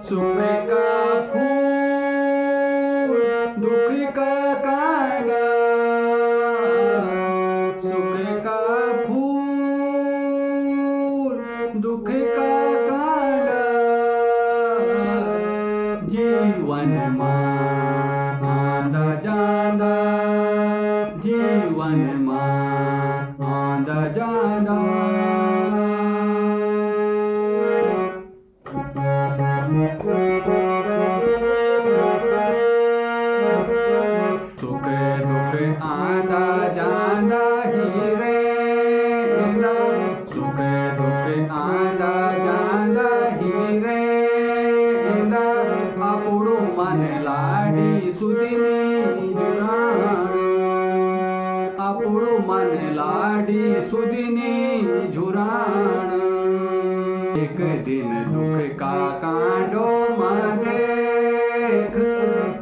सुख का फूल दुख का कांडा, सुख का फूल दुख का कांडा, जीवन मां आंदा जांदा, जीवन मां आंदा जांदा। सुख दुख आंदा जांदा ही रेंदा, सुख दुख आंदा जांदा ही रेंदा, आपुड़ू मन लाडी सुदीनी झुराण, आपुड़ू मन लाडी सुदीनी झुराण। एक दिन दुख का कांडो मां देख,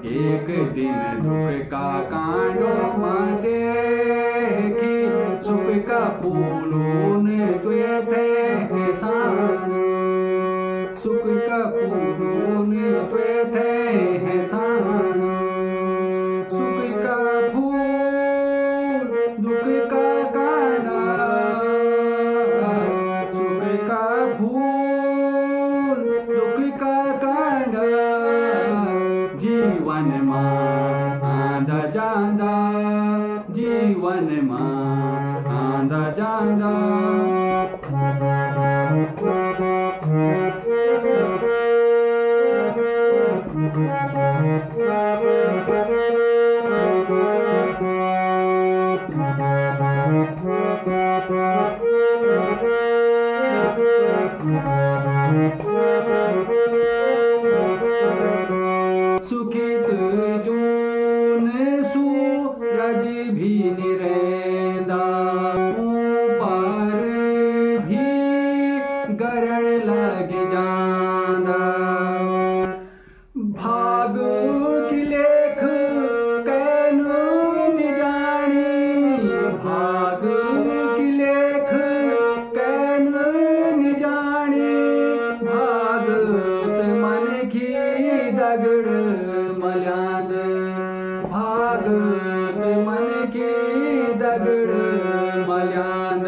एक दिन दुख का कांडो मां देखी, सुख का फूलों ने तुए थे एहसान, सुख का फूलों ने तुए थे एहसान। सुख का फूल दुख का कांडा, सुख का फूल दुख का कांडा, जीवन मां आंदा जांदा, जीवन मां आंदा जांदा। सुखित जून सूरज भी निरेंदा, ऊपर भी गरण लग जांदा, भाग की लेख कैनु निजानी, भाग की लेख कैनु निजानी, भागत मन की दगड़ मल्याद, भागत मन की दगड़ मल्याद।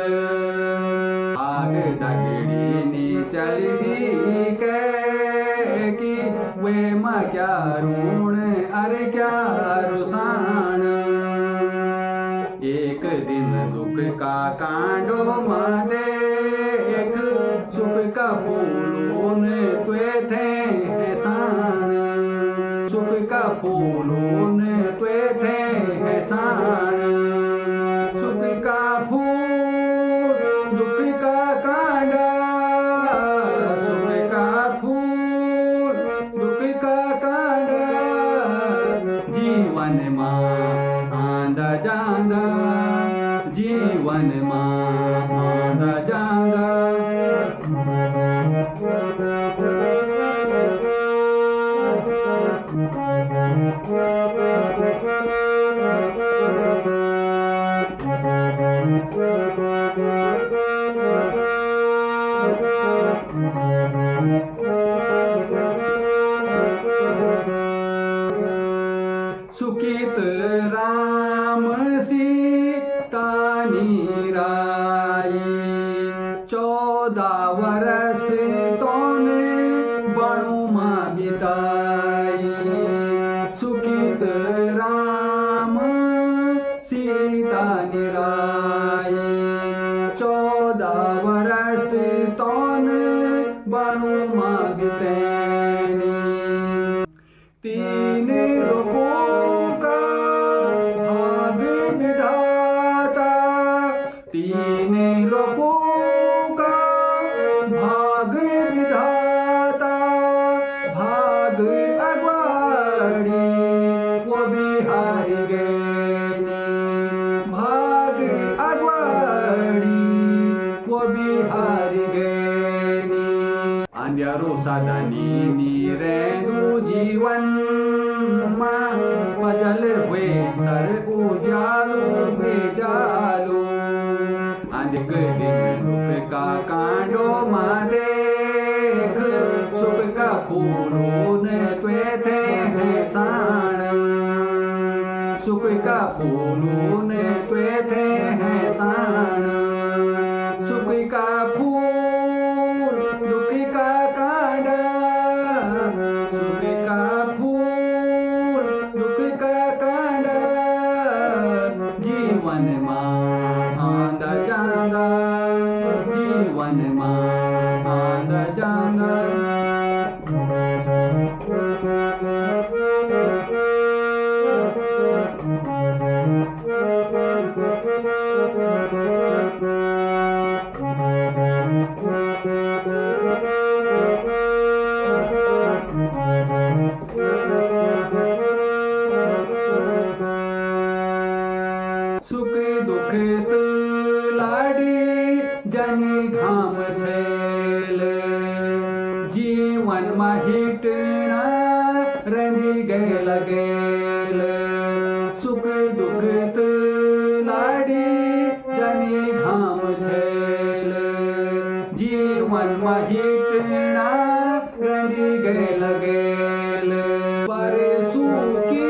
भाग दगड़ी नी चल दी कै की, वे मां क्या ऋण अरे क्या रुसान। एक दिन दुख का कांडो मां देख, सुख का फूलों ने तुए थे एहसान, सुख का फूलों ने तुए थे एहसान। सुख का फूल दुख का कांडा, सुख का फूल दुख का कांडा, जीवन मां आंदा जांदा, जीवन मां आंदा जांदा। सुखित राम सीता नीराई, 14 वर्ष तोने बणु मां बिताई। सुखित राम सीता नीराई, 14 वर्ष तोने बणु मां बितैनी। 3 लोकों का भाग विधाता, 3 लोकों का भाग विधाता, भाग अगवाड़ी वो भी सदनी नीरेंदु जीवन मां पजल हुए सर उजालू बेजालू अधिक दिन दुख का कांडो मां देख सुख का फूलों ने त्वे थे साण सुख का फूलों ने त्वे थे साण सुख का फूल दुख का कांडा सुख का फूल दुख का कांडा जीवन आंदा जांगा जीवन आंदा जांगा सुख दुख लाडी जनी घाम छेल जीवन में हिटना रंगी गेल गेल सुख दुख लाडी जनी घाम छेल जीवन में हिटना रंगी गेल गेल परसू की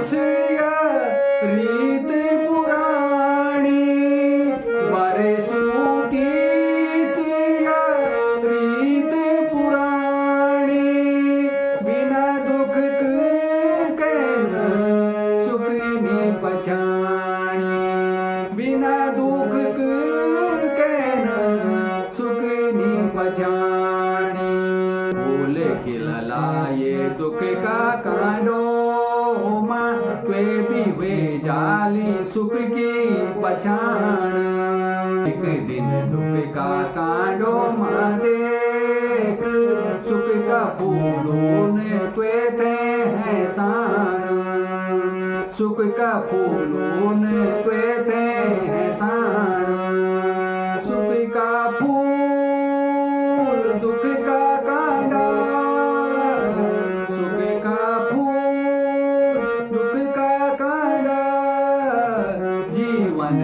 छिया रीत पुराणी बरसू की छिया रीत पुराणी बिना दुख के सुख ने पछाणी बिना दुख के सुख ने पछाणी फूल खिललाए दुख का कांडो मां त्वे भी वे जाली सुख की पछाण एक दिन दुख का कांडो मां देख सुख का फूलों ने त्वे थे साण सुख का फूलों ने त्वे थे साण सुख का फूल दुख का कांडा सुख का फूल दुख का कांडा जीवन